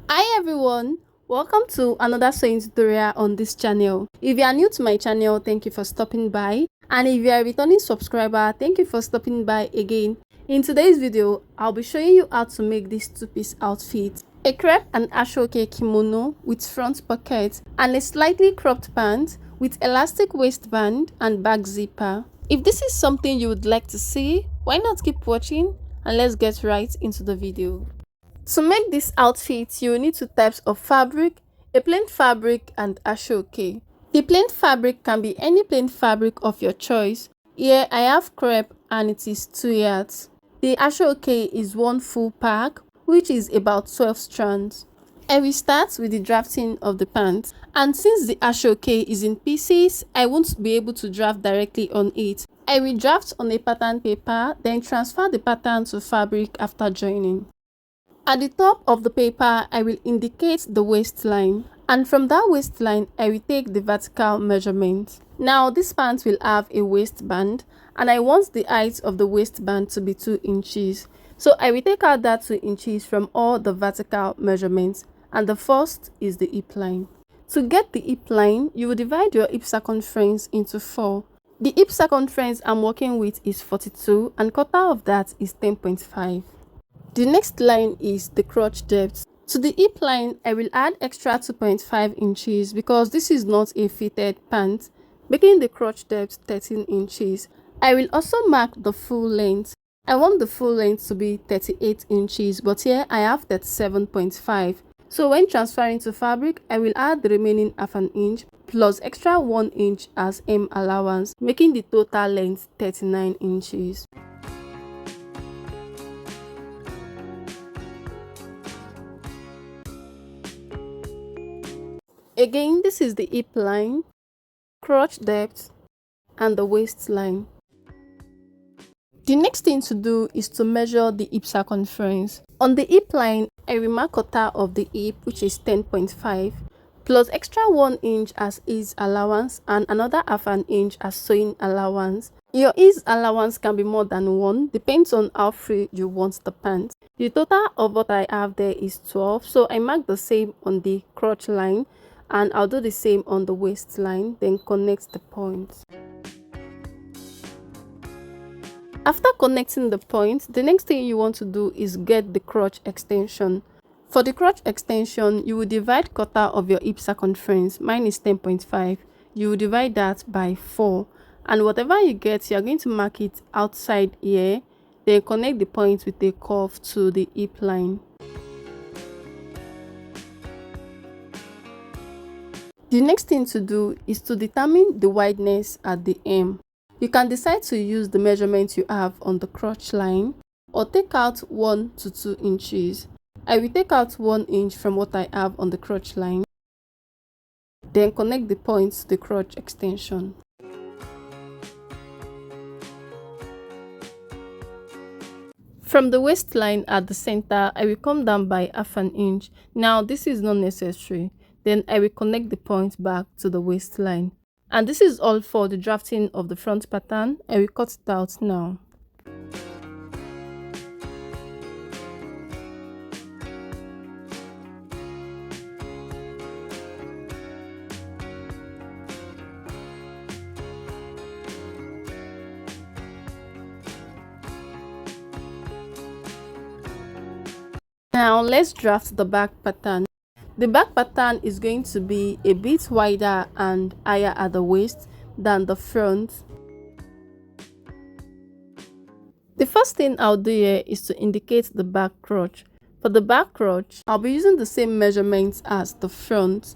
Hi everyone, welcome to another sewing tutorial on this channel. If you are new to my channel, thank you for stopping by, and if you are a returning subscriber, thank you for stopping by again. In today's video, I'll be showing you how to make this two-piece outfit. A crepe and Aso-Oke kimono with front pocket and a slightly cropped pant with elastic waistband and back zipper. If this is something you would like to see, why not keep watching and let's get right into the video. To make this outfit, you will need two types of fabric, a plain fabric and Aso-Oke. The plain fabric can be any plain fabric of your choice. Here I have crepe and it is 2 yards. The Aso-Oke is one full pack, which is about 12 strands. I will start with the drafting of the pants, and since the Aso-Oke is in pieces, I won't be able to draft directly on it. I will draft on a pattern paper, then transfer the pattern to fabric after joining. At the top of the paper, I will indicate the waistline, and from that waistline, I will take the vertical measurement. Now, this pant will have a waistband, and I want the height of the waistband to be 2 inches. So I will take out that 2 inches from all the vertical measurements, and the first is the hip line. To get the hip line, you will divide your hip circumference into 4. The hip circumference I'm working with is 42, and quarter of that is 10.5. The next line is the crotch depth. To the hip line, I will add extra 2.5 inches because this is not a fitted pant, making the crotch depth 13 inches. I will also mark the full length. I want the full length to be 38 inches, but here I have 37.5. So when transferring to fabric, I will add the remaining half an inch plus extra 1 inch as hem allowance, making the total length 39 inches. Again, this is the hip line, crotch depth, and the waistline. The next thing to do is to measure the hip circumference. On the hip line, I will mark quarter of the hip, which is 10.5, plus extra 1 inch as ease allowance and another half an inch as sewing allowance. Your ease allowance can be more than 1, depends on how free you want the pant. The total of what I have there is 12, so I mark the same on the crotch line, and I'll do the same on the waistline, then connect the points. After connecting the points, the next thing you want to do is get the crotch extension. For the crotch extension, you will divide quarter of your hip circumference, mine is 10.5, you will divide that by 4, and whatever you get, you are going to mark it outside here, then connect the points with a curve to the hip line. The next thing to do is to determine the wideness at the hem. You can decide to use the measurement you have on the crotch line or take out 1 to 2 inches. I will take out 1 inch from what I have on the crotch line, then connect the points to the crotch extension. From the waistline at the center, I will come down by half an inch. Now this is not necessary. Then I will connect the point back to the waistline. And this is all for the drafting of the front pattern. I will cut it out now. Now let's draft the back pattern. The back pattern is going to be a bit wider and higher at the waist than the front. The first thing I'll do here is to indicate the back crotch. For the back crotch, I'll be using the same measurements as the front.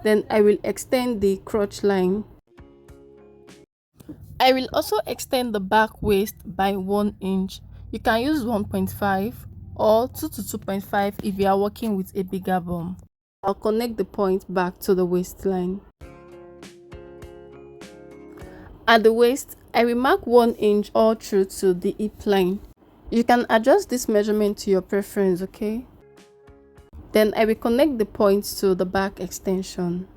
Then I will extend the crotch line. I will also extend the back waist by 1 inch. You can use 1.5 or 2 to 2.5 if you are working with a bigger bum. I'll connect the point back to the waistline. At the waist, I will mark 1 inch all through to the hip line. You can adjust this measurement to your preference, okay? Then I will connect the points to the back extension.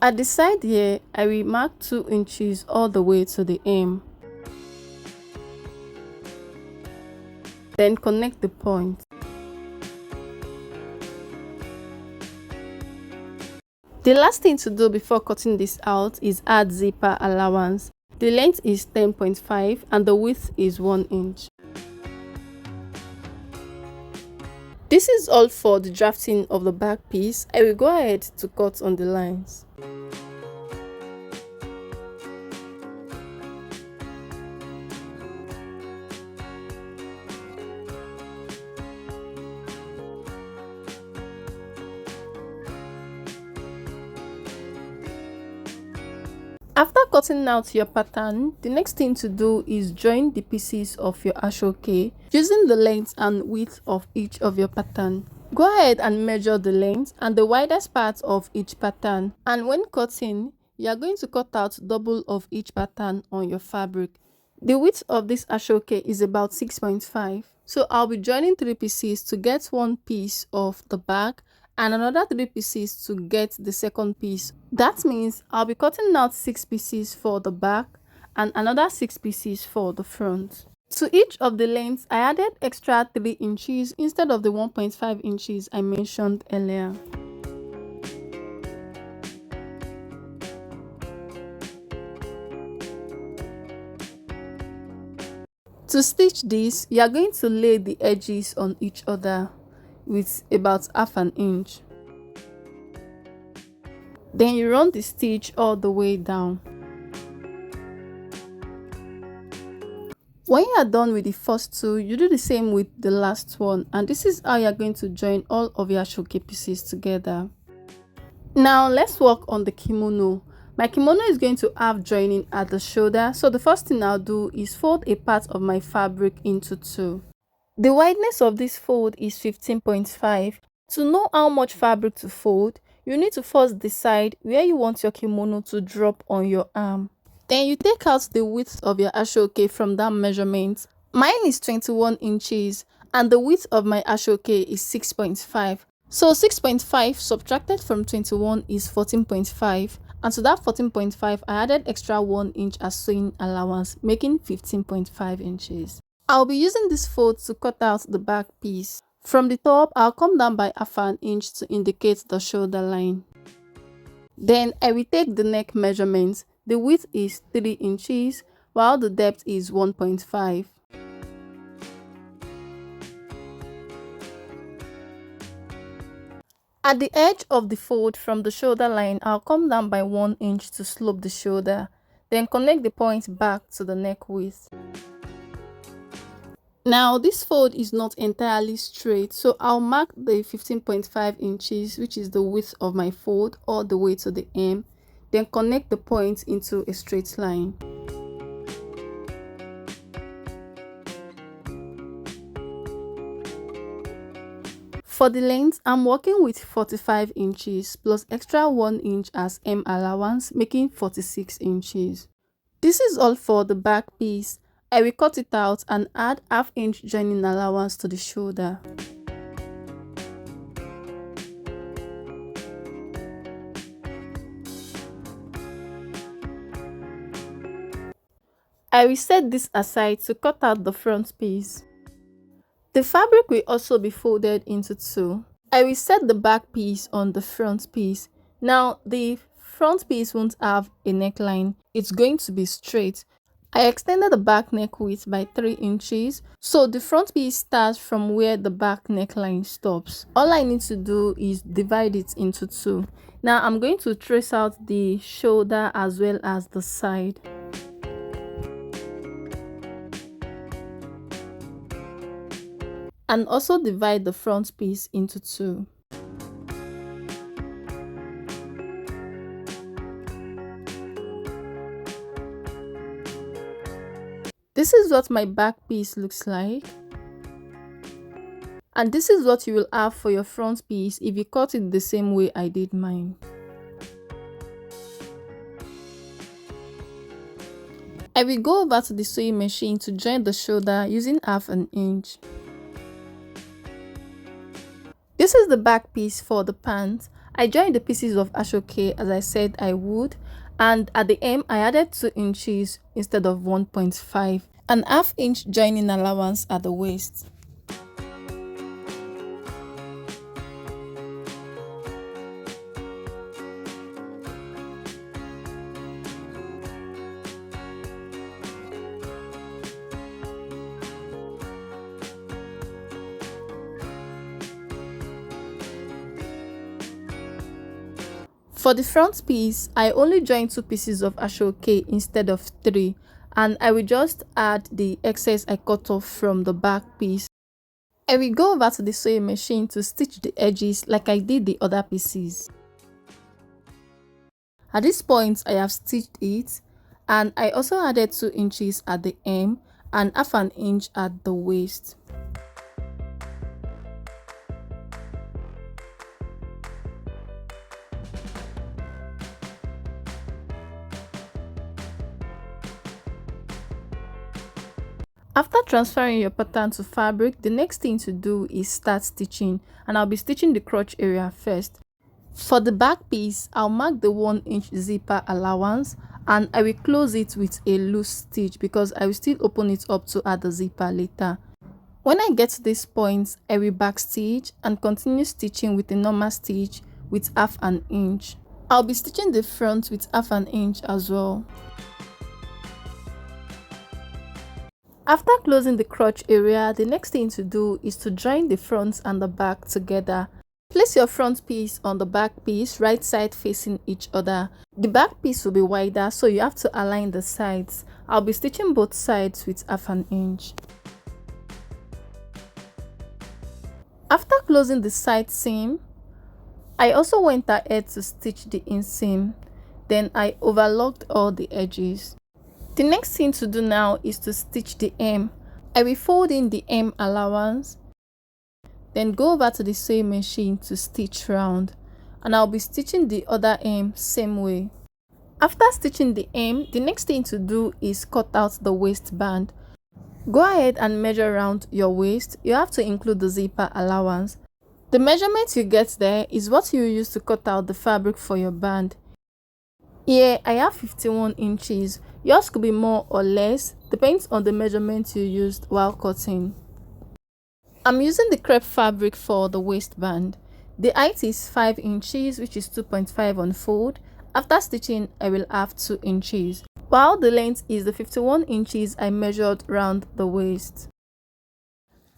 At the side here, I will mark 2 inches all the way to the hem. Then connect the point. The last thing to do before cutting this out is add zipper allowance. The length is 10.5 and the width is 1 inch. This is all for the drafting of the back piece. I will go ahead to cut on the lines. After cutting out your pattern, the next thing to do is join the pieces of your Aso-Oke using the length and width of each of your pattern. Go ahead and measure the length and the widest part of each pattern, and when cutting, you are going to cut out double of each pattern on your fabric. The width of this Aso-Oke is about 6.5, so I'll be joining 3 pieces to get one piece of the back and another 3 pieces to get the second piece. That means I'll be cutting out 6 pieces for the back and another 6 pieces for the front. To each of the lengths, I added extra 3 inches instead of the 1.5 inches I mentioned earlier. To stitch this, you are going to lay the edges on each other with about half an inch. Then you run the stitch all the way down. When you are done with the first 2, you do the same with the last one, and this is how you are going to join all of your Aso-Oke pieces together. Now let's work on the kimono. My kimono is going to have joining at the shoulder, so the first thing I'll do is fold a part of my fabric into 2. The wideness of this fold is 15.5. To know how much fabric to fold, you need to first decide where you want your kimono to drop on your arm. Then you take out the width of your Aso-Oke from that measurement. Mine is 21 inches and the width of my Aso-Oke is 6.5. So 6.5 subtracted from 21 is 14.5. And to that 14.5, I added extra 1 inch as sewing allowance, making 15.5 inches. I'll be using this fold to cut out the back piece. From the top, I'll come down by half an inch to indicate the shoulder line. Then I will take the neck measurement. The width is 3 inches while the depth is 1.5. At the edge of the fold from the shoulder line, I'll come down by 1 inch to slope the shoulder. Then connect the point back to the neck width. Now this fold is not entirely straight, so I'll mark the 15.5 inches, which is the width of my fold, all the way to the hem. Then connect the point into a straight line. For the length, I'm working with 45 inches plus extra 1 inch as hem allowance, making 46 inches. This is all for the back piece. I will cut it out and add half inch joining allowance to the shoulder. I will set this aside to cut out the front piece. The fabric will also be folded into 2. I will set the back piece on the front piece. Now the front piece won't have a neckline, it's going to be straight. I extended the back neck width by 3 inches, so the front piece starts from where the back neckline stops. All I need to do is divide it into 2. Now I'm going to trace out the shoulder as well as the side. And also divide the front piece into 2. This is what my back piece looks like. And this is what you will have for your front piece if you cut it the same way I did mine. I will go over to the sewing machine to join the shoulder using half an inch. This is the back piece for the pants. I joined the pieces of Aso-Oke as I said I would, and at the hem I added 2 inches instead of 1.5, and half inch joining allowance at the waist. For the front piece, I only joined 2 pieces of Aso-Oke instead of 3, and I will just add the excess I cut off from the back piece. I will go over to the sewing machine to stitch the edges like I did the other pieces. At this point, I have stitched it, and I also added 2 inches at the hem and half an inch at the waist. After transferring your pattern to fabric, the next thing to do is start stitching, and I'll be stitching the crotch area first. For the back piece, I'll mark the 1-inch zipper allowance, and I will close it with a loose stitch because I will still open it up to add the zipper later. When I get to this point, I will back stitch and continue stitching with a normal stitch with half an inch. I'll be stitching the front with half an inch as well. After closing the crotch area, the next thing to do is to join the front and the back together. Place your front piece on the back piece, right side facing each other. The back piece will be wider, so you have to align the sides. I'll be stitching both sides with half an inch. After closing the side seam, I also went ahead to stitch the inseam. Then I overlocked all the edges. The next thing to do now is to stitch the hem. I will fold in the hem allowance, then go over to the sewing machine to stitch round, and I'll be stitching the other hem same way. After stitching the hem, the next thing to do is cut out the waistband. Go ahead and measure round your waist. You have to include the zipper allowance. The measurement you get there is what you use to cut out the fabric for your band. Here I have 51 inches. Yours could be more or less, depends on the measurement you used while cutting. I'm using the crepe fabric for the waistband. The height is 5 inches, which is 2.5 on fold. After stitching, I will have 2 inches, while the length is the 51 inches I measured round the waist.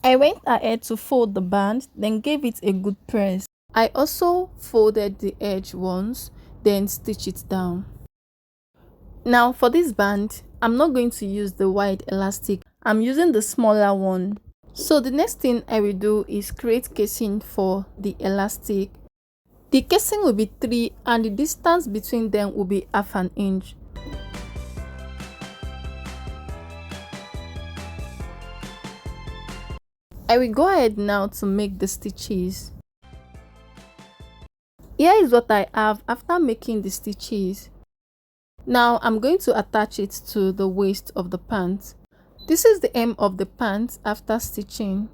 I went ahead to fold the band, then gave it a good press. I also folded the edge once, then stitch it down. Now for this band, I'm not going to use the wide elastic. I'm using the smaller one. So the next thing I will do is create casing for the elastic. The casing will be 3 and the distance between them will be half an inch. I will go ahead now to make the stitches. Here is what I have after making the stitches. Now I'm going to attach it to the waist of the pants. This is the hem of the pants after stitching.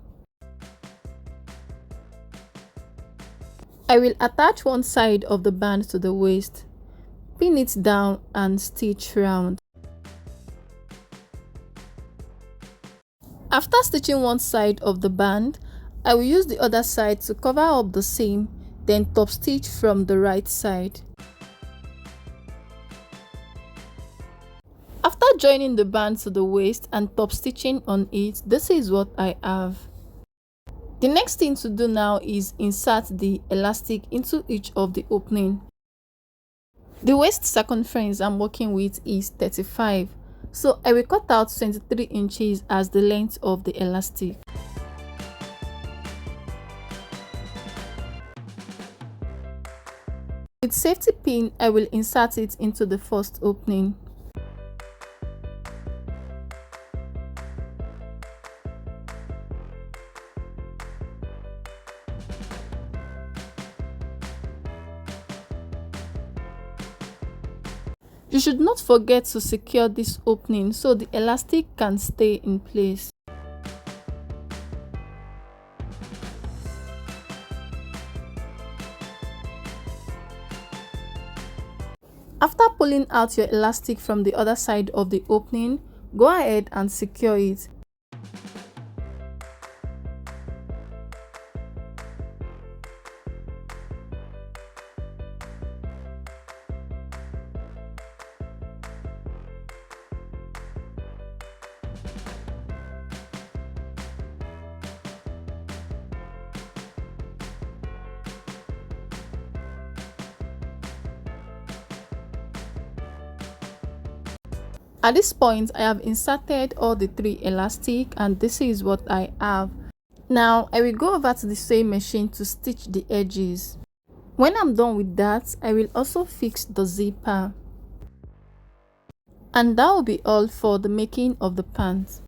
I will attach one side of the band to the waist, pin it down and stitch round. After stitching one side of the band, I will use the other side to cover up the seam, then top stitch from the right side. After joining the band to the waist and top stitching on it, this is what I have. The next thing to do now is insert the elastic into each of the opening. The waist circumference I'm working with is 35, so I will cut out 23 inches as the length of the elastic. With safety pin, I will insert it into the first opening. You should not forget to secure this opening so the elastic can stay in place. After pulling out your elastic from the other side of the opening, go ahead and secure it. At this point, I have inserted all the three elastic and this is what I have. Now, I will go over to the sewing machine to stitch the edges. When I'm done with that, I will also fix the zipper. And that will be all for the making of the pants.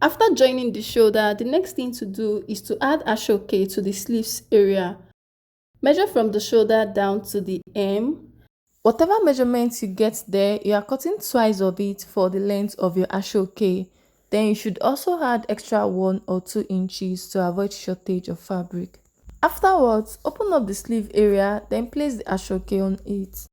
After joining the shoulder, the next thing to do is to add Aso-Oke to the sleeves area. Measure from the shoulder down to the hem. Whatever measurements you get there, you are cutting twice of it for the length of your Aso-Oke. Then you should also add extra 1 or 2 inches to avoid shortage of fabric. Afterwards, open up the sleeve area, then place the Aso-Oke on it.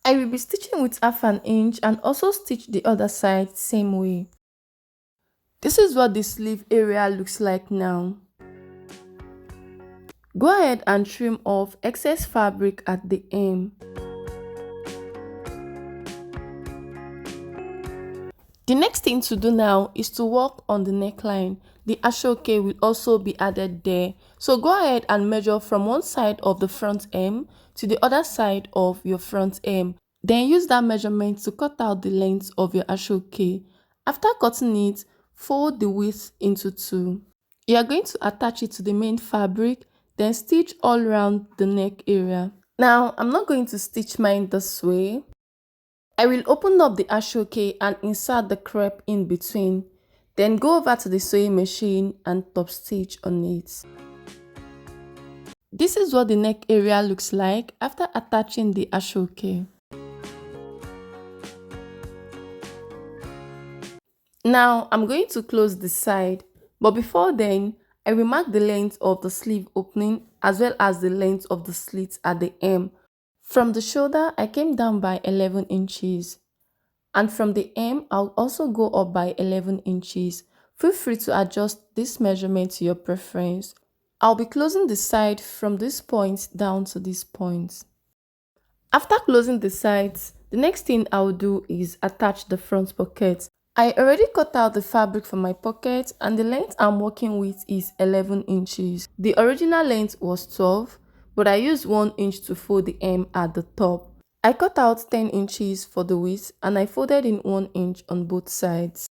I will be stitching with half an inch and also stitch the other side same way. This is what the sleeve area looks like now. Go ahead and trim off excess fabric at the hem. The next thing to do now is to work on the neckline. The Aso-Oke will also be added there. So go ahead and measure from one side of the front hem to the other side of your front hem. Then use that measurement to cut out the length of your Aso-Oke. After cutting it, fold the width into 2. You are going to attach it to the main fabric, then stitch all around the neck area. Now, I'm not going to stitch mine this way. I will open up the Aso-Oke and insert the crepe in between. Then go over to the sewing machine and top stitch on it. This is what the neck area looks like after attaching the Aso-Oke. Now, I'm going to close the side, but before then, I will mark the length of the sleeve opening as well as the length of the slit at the hem. From the shoulder, I came down by 11 inches. And from the hem, I'll also go up by 11 inches. Feel free to adjust this measurement to your preference. I'll be closing the side from this point down to this point. After closing the sides, the next thing I'll do is attach the front pocket. I already cut out the fabric for my pocket and the length I'm working with is 11 inches. The original length was 12, but I used 1 inch to fold the hem at the top. I cut out 10 inches for the width and I folded in 1 inch on both sides.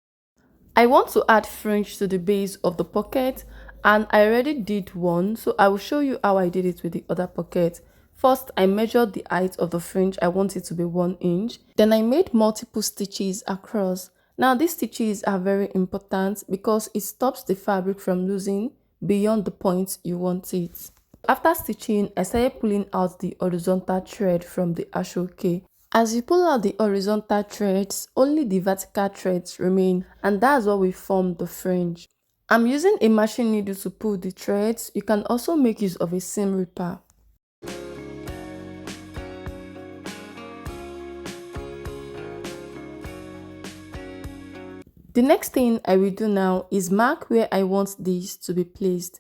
I want to add fringe to the base of the pocket and I already did one, so I will show you how I did it with the other pocket. First, I measured the height of the fringe. I want it to be 1 inch. Then I made multiple stitches across. Now these stitches are very important because it stops the fabric from losing beyond the point you want it. After stitching, I started pulling out the horizontal thread from the Aso-Oke. As you pull out the horizontal threads, only the vertical threads remain, and that's what will form the fringe. I'm using a machine needle to pull the threads. You can also make use of a seam ripper. The next thing I will do now is mark where I want these to be placed.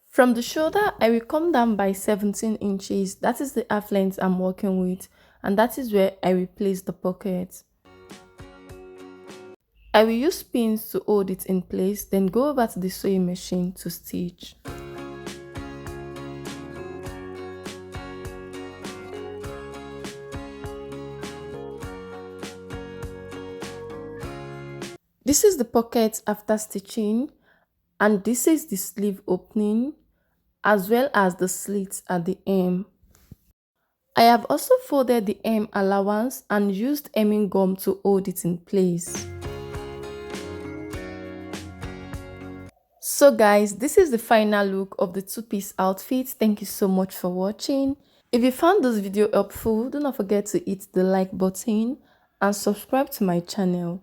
From the shoulder, I will come down by 17 inches. That is the half length I'm working with, and that is where I will place the pocket. I will use pins to hold it in place, then go over to the sewing machine to stitch. This is the pocket after stitching, and this is the sleeve opening as well as the slits at the hem. I have also folded the hem allowance and used hemming gum to hold it in place. So guys, this is the final look of the two-piece outfit. Thank you so much for watching. If you found this video helpful, do not forget to hit the like button and subscribe to my channel.